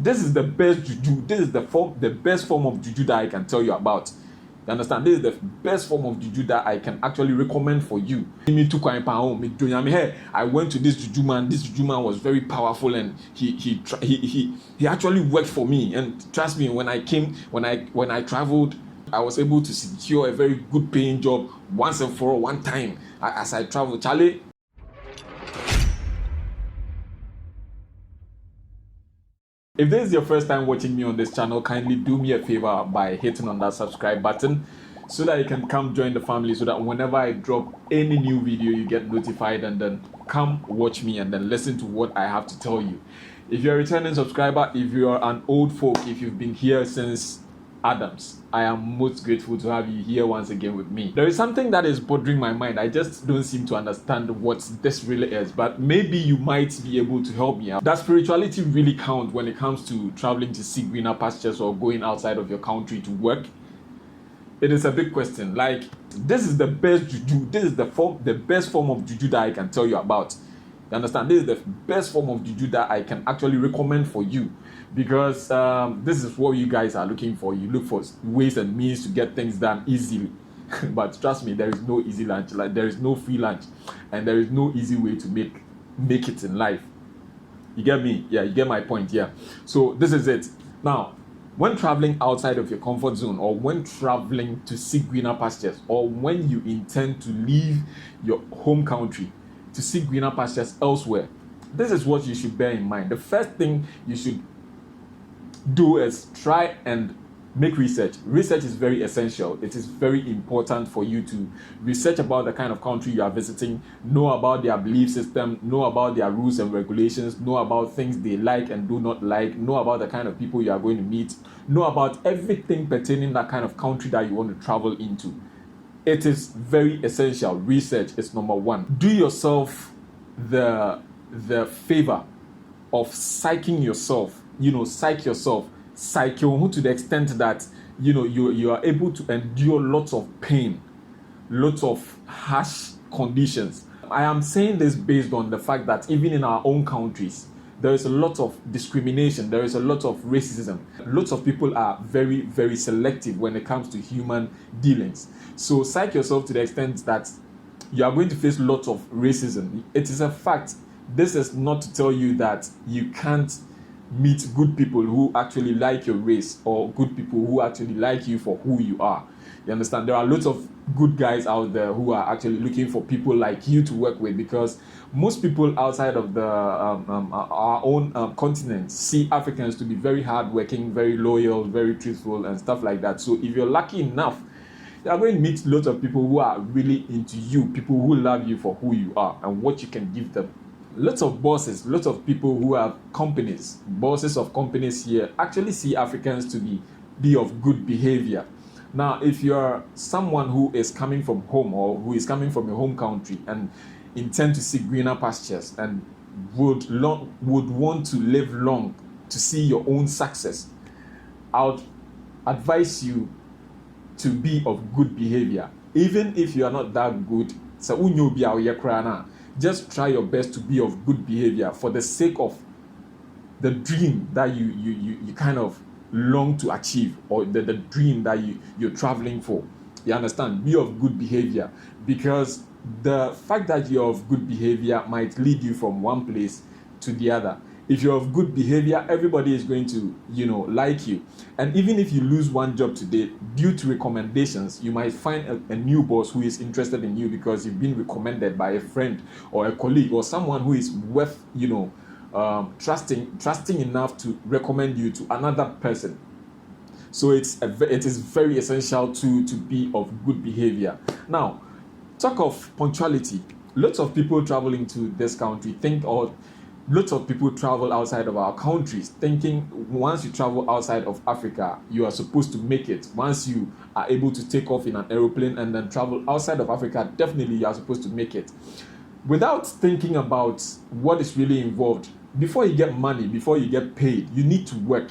this is the best juju. This is the best form of juju that I can tell you about. You understand? This is the best form of juju that I can actually recommend for you. I went to this juju man. This juju man was very powerful, and he actually worked for me. And trust me, when I traveled, I was able to secure a very good paying job once and for all, one time as I traveled. Charlie. If this is your first time watching me on this channel, kindly do me a favor by hitting on that subscribe button so that you can come join the family, so that whenever I drop any new video, you get notified and then come watch me and then listen to what I have to tell you. If you're a returning subscriber, if you're an old folk, if you've been here since Adams, I am most grateful to have you here once again with me. There is something that is bothering my mind. I just don't seem to understand what this really is, but maybe you might be able to help me out. Does spirituality really count when it comes to traveling to seek greener pastures or going outside of your country to work? It is a big question. Like, this is the best juju. This is the best form of juju that I can tell you about. You understand? This is the best form of juju that I can actually recommend for you, because this is what you guys are looking for. You look for ways and means to get things done easily. But trust me, there is no easy lunch. Like, there is no free lunch, and there is no easy way to make it in life. You get me? Yeah, you get my point. Yeah. So this is it. Now, when traveling outside of your comfort zone, or when traveling to seek greener pastures, or when you intend to leave your home country to seek greener pastures elsewhere, this is what you should bear in mind. The first thing you should do is try and make research. Research is very essential. It is very important for you to research about the kind of country you are visiting, know about their belief system, know about their rules and regulations, know about things they like and do not like, know about the kind of people you are going to meet, know about everything pertaining that kind of country that you want to travel into. It is very essential. Research is number one. Do yourself the favor of psyching yourself. Psych yourself. Psych your to the extent that you are able to endure lots of pain, lots of harsh conditions. I am saying this based on the fact that even in our own countries, there is a lot of discrimination, there is a lot of racism. Lots of people are very, very selective when it comes to human dealings. So psych yourself to the extent that you are going to face lots of racism. It is a fact. This is not to tell you that you can't meet good people who actually like your race, or good people who actually like you for who you are. You understand? There are lots of good guys out there who are actually looking for people like you to work with, because most people outside of the our own continent see Africans to be very hardworking, very loyal, very truthful, and stuff like that. So if you're lucky enough, you are going to meet lots of people who are really into you, people who love you for who you are and what you can give them. Lots of bosses, lots of people who have companies, bosses of companies here, actually see Africans to be of good behavior. Now, if you're someone who is coming from home, or who is coming from your home country and intend to seek greener pastures and would want to live long to see your own success, I would advise you to be of good behavior. Even if you are not that good, just try your best to be of good behavior for the sake of the dream that you kind of long to achieve, or the dream that you're traveling for. You understand? Be of good behavior, because the fact that you're of good behavior might lead you from one place to the other. If you're of good behavior, everybody is going to, like you. And even if you lose one job today, due to recommendations, you might find a new boss who is interested in you because you've been recommended by a friend or a colleague, or someone who is worth, trusting enough to recommend you to another person. So it is very essential to be of good behavior. Now, talk of punctuality. Lots of people traveling to this country lots of people travel outside of our countries thinking once you travel outside of Africa, you are supposed to make it. Once you are able to take off in an aeroplane and then travel outside of Africa, definitely you are supposed to make it. Without thinking about what is really involved, before you get money, before you get paid, you need to work.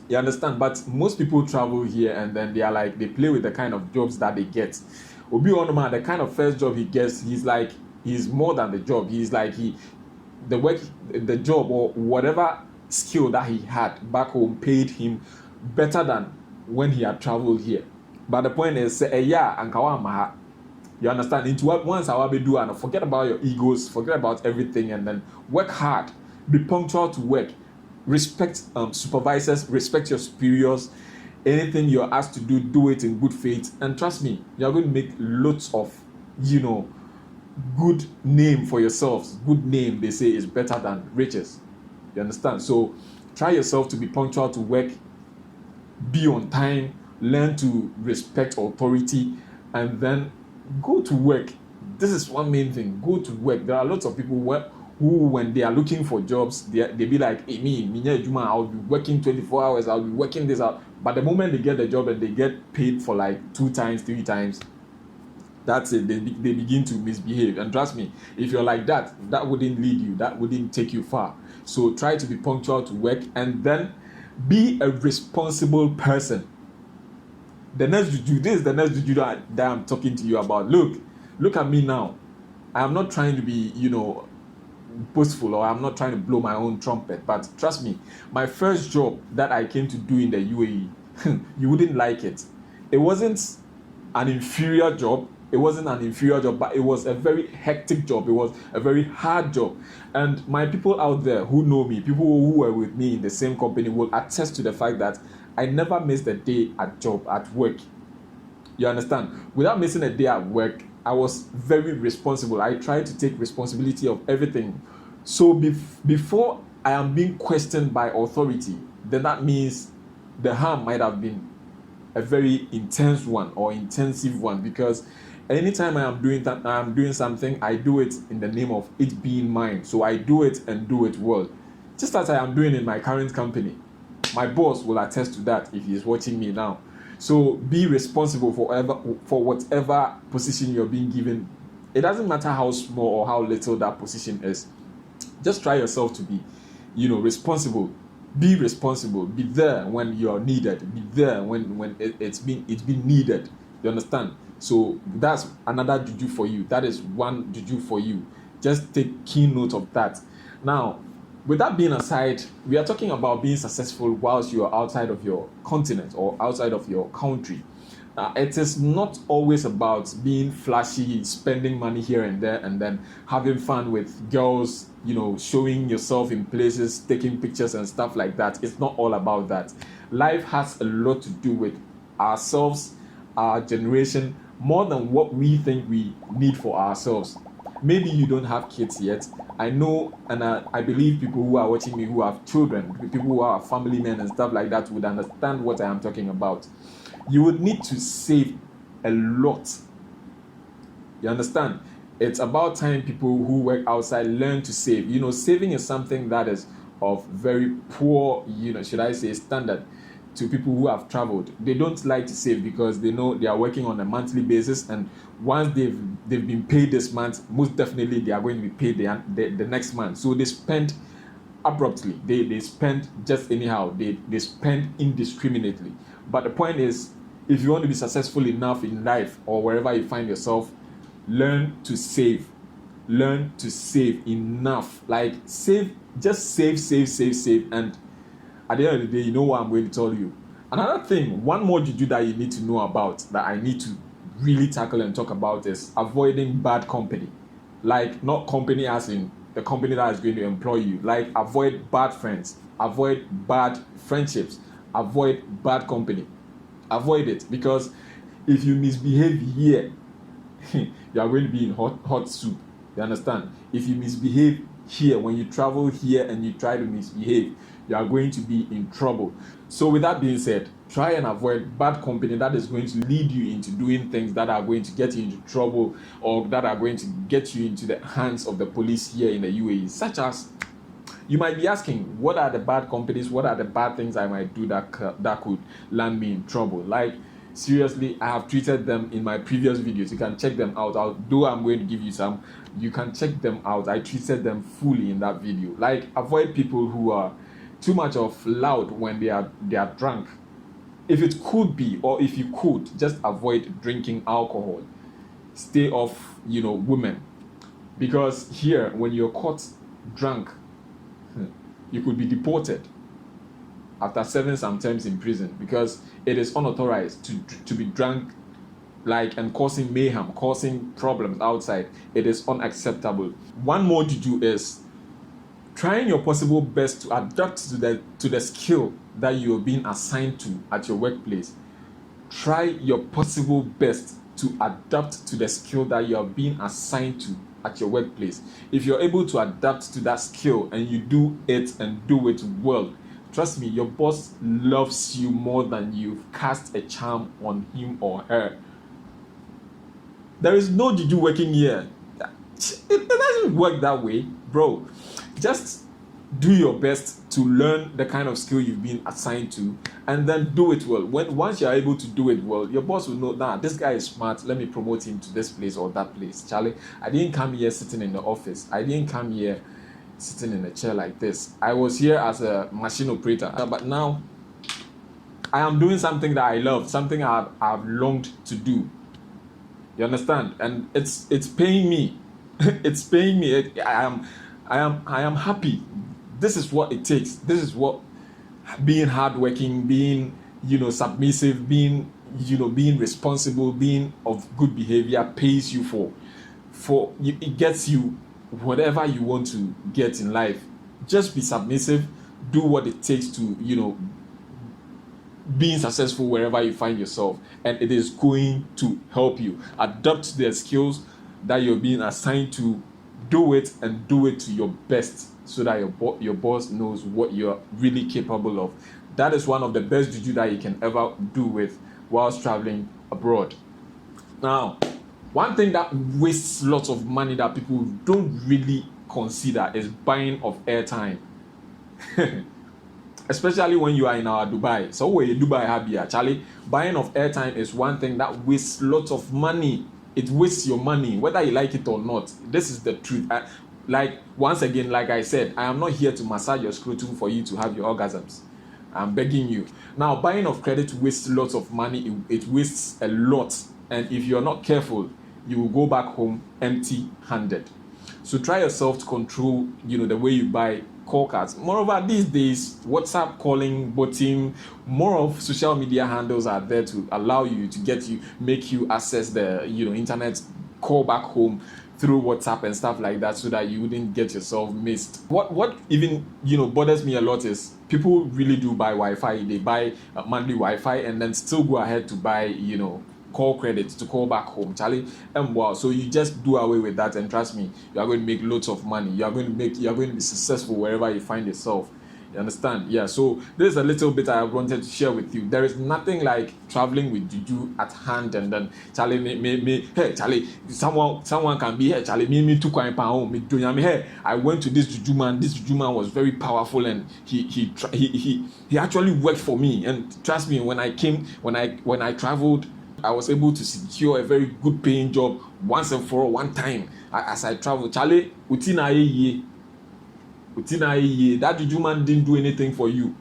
You understand? But most people travel here and then they play with the kind of jobs that they get. Obi Onoma, the kind of first job he gets, he's more than the job. The job or whatever skill that he had back home paid him better than when he had traveled here. But the point is, you understand? Into what once I will be do and forget about your egos, forget about everything, and then work hard, be punctual to work, respect supervisors, respect your superiors. Anything you're asked to do, do it in good faith, and trust me, you're going to make lots of, good name for yourselves. Good name, they say, is better than riches. You understand? So try yourself to be punctual to work, be on time, learn to respect authority, and then go to work. This is one main thing. Go to work. There are lots of people who when they are looking for jobs, they be like, hey, I'll be working 24 hours, I'll be working this out. But the moment they get the job and they get paid for like 2 times, 3 times, that's it. They begin to misbehave. And trust me, if you're like that, that wouldn't lead you. That wouldn't take you far. So try to be punctual to work, and then be a responsible person. The next Juju, this is the next Juju that I'm talking to you about. Look at me now. I am not trying to be, boastful, or I'm not trying to blow my own trumpet. But trust me, my first job that I came to do in the UAE, you wouldn't like it. It wasn't an inferior job. But it was a very hectic job. It was a very hard job. And my people out there who know me, people who were with me in the same company, will attest to the fact that I never missed a day at work. You understand? Without missing a day at work, I was very responsible. I tried to take responsibility of everything. So before I am being questioned by authority, then that means the harm might have been a very intense one or intensive one, because anytime I am doing something, I do it in the name of it being mine. So I do it and do it well. Just as I am doing in my current company. My boss will attest to that if he is watching me now. So be responsible for whatever position you're being given. It doesn't matter how small or how little that position is. Just try yourself to be, responsible. Be responsible. Be there when you're needed. Be there when it's been needed. You understand? So that's another Juju for you. That is one Juju for you. Just take keen note of that. Now, with that being aside, we are talking about being successful whilst you are outside of your continent or outside of your country. It is not always about being flashy, spending money here and there, and then having fun with girls, showing yourself in places, taking pictures and stuff like that. It's not all about that. Life has a lot to do with ourselves, our generation, more than what we think we need for ourselves. Maybe you don't have kids yet. I know, and I believe people who are watching me who have children, people who are family men and stuff like that, would understand what I am talking about. You would need to save a lot. You understand? It's about time people who work outside learn to save. Saving is something that is of very poor, should I say, standard to people who have traveled. They don't like to save because they know they are working on a monthly basis, and once they've been paid this month, most definitely they are going to be paid the next month. So they spend abruptly. They spend just anyhow. They spend indiscriminately. But the point is, if you want to be successful enough in life or wherever you find yourself, learn to save. Learn to save enough. Like save, just save, and at the end of the day, you know what I'm going to tell you. Another thing, one more Juju that you need to know about, that I need to really tackle and talk about, is avoiding bad company. Like, not company as in the company that is going to employ you. Like, avoid bad friends, avoid bad friendships, avoid bad company. Avoid it, because if you misbehave here, you are going to be in hot soup. You understand? If you misbehave here, when you travel here and you try to misbehave, you are going to be in trouble. So with that being said, try and avoid bad company that is going to lead you into doing things that are going to get you into trouble, or that are going to get you into the hands of the police here in the UAE. Such as, you might be asking, what are the bad companies? What are the bad things I might do that could land me in trouble? Like, seriously, I have tweeted them in my previous videos. You can check them out. Although I'm going to give you some, you can check them out. I tweeted them fully in that video. Like, avoid people who are too much of loud when they are drunk. If it could be, or if you could, just avoid drinking alcohol. Stay off, women. Because here, when you're caught drunk, you could be deported after serving some terms in prison, because it is unauthorized to be drunk like and causing mayhem, causing problems outside. It is unacceptable. One more juju is trying your possible best to adapt to the skill that you are being assigned to at your workplace. Try your possible best to adapt to the skill that you are being assigned to at your workplace. If you're able to adapt to that skill and you do it and do it well, trust me, your boss loves you more than you've cast a charm on him or her. There is no juju working here. It doesn't work that way, bro. Just do your best to learn the kind of skill you've been assigned to, and then do it well. Once you're able to do it well, your boss will know, nah, this guy is smart, let me promote him to this place or that place. Charlie, I didn't come here sitting in the office. I didn't come here sitting in a chair like this. I was here as a machine operator, but now I am doing something that I love, something I've longed to do. You understand? And it's paying me. It's paying me. I am happy. This is what it takes. This is what being hardworking, being submissive, being responsible, being of good behavior pays you for. It gets you whatever you want to get in life. Just be submissive. Do what it takes to being successful wherever you find yourself, and it is going to help you adapt the skills that you're being assigned to. Do it and do it to your best, so that your boss knows what you're really capable of. That is one of the best juju that you can ever do with whilst traveling abroad. Now, one thing that wastes lots of money that people don't really consider is buying of airtime. Especially when you are in our Dubai. So where Dubai happy actually, buying of airtime is one thing that wastes lots of money. It wastes your money, whether you like it or not. This is the truth. Once again, like I said, I am not here to massage your scrotum for you to have your orgasms. I'm begging you. Now, buying of credit wastes lots of money. It wastes a lot. And if you're not careful, you will go back home empty-handed. So try yourself to control, the way you buy call cards. Moreover, these days, WhatsApp calling, botting, more of social media handles are there to allow you to make you access the, internet, call back home through WhatsApp and stuff like that, so that you wouldn't get yourself missed. What even, bothers me a lot is people really do buy Wi-Fi. They buy monthly Wi-Fi and then still go ahead to buy, call credits to call back home, Charlie. And wow, so you just do away with that, and trust me, you are going to make loads of money. You are going to be successful wherever you find yourself. You understand? Yeah. So there's a little bit I wanted to share with you. There is nothing like traveling with Juju at hand, and then Charlie, hey Charlie, someone can be here. Charlie, me too quite home. Me hey, I went to this Juju man. This Juju man was very powerful, and he actually worked for me. And trust me, when I traveled, I was able to secure a very good paying job once and for all, one time as I traveled. Charlie, utina ye. That Juju man didn't do anything for you.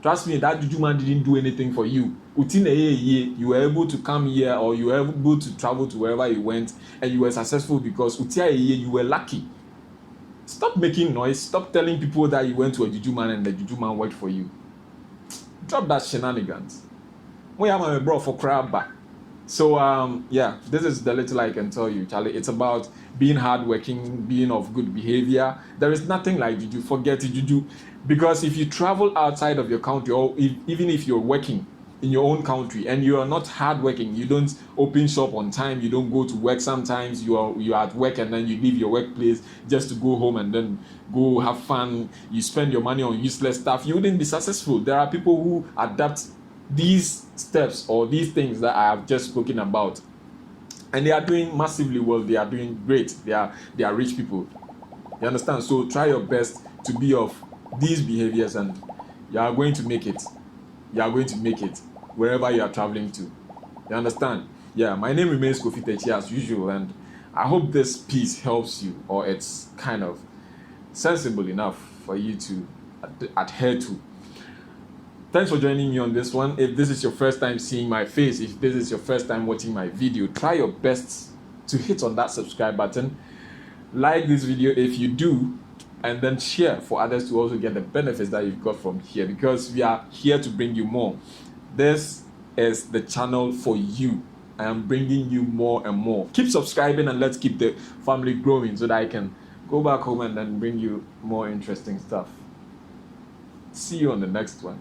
Trust me, that Juju man didn't do anything for you. Utina ye, you were able to come here, or you were able to travel to wherever you went, and you were successful because utia ye, you were lucky. Stop making noise. Stop telling people that you went to a Juju man and the Juju man worked for you. Drop that shenanigans. We have a bro for crab back. So this is the little I can tell you, Charlie. It's about being hardworking, being of good behavior. There is nothing like Juju. Forget it, Juju. Because if you travel outside of your country, or even if you're working in your own country and you are not hardworking, you don't open shop on time, you don't go to work. Sometimes you are at work and then you leave your workplace just to go home and then go have fun. You spend your money on useless stuff. You wouldn't be successful. There are people who adapt these steps or these things that I have just spoken about, and they are doing massively well. They are doing great. They are rich people. You understand? So try your best to be of these behaviors, and you are going to make it. You are going to make it wherever you are traveling to. You understand? Yeah, my name remains Kofi Techi as usual, and I hope this piece helps you, or it's kind of sensible enough for you to adhere to. Thanks for joining me on this one. If this is your first time seeing my face, if this is your first time watching my video, try your best to hit on that subscribe button. Like this video if you do, and then share for others to also get the benefits that you've got from here, because we are here to bring you more. This is the channel for you. I am bringing you more and more. Keep subscribing and let's keep the family growing so that I can go back home and then bring you more interesting stuff. See you on the next one.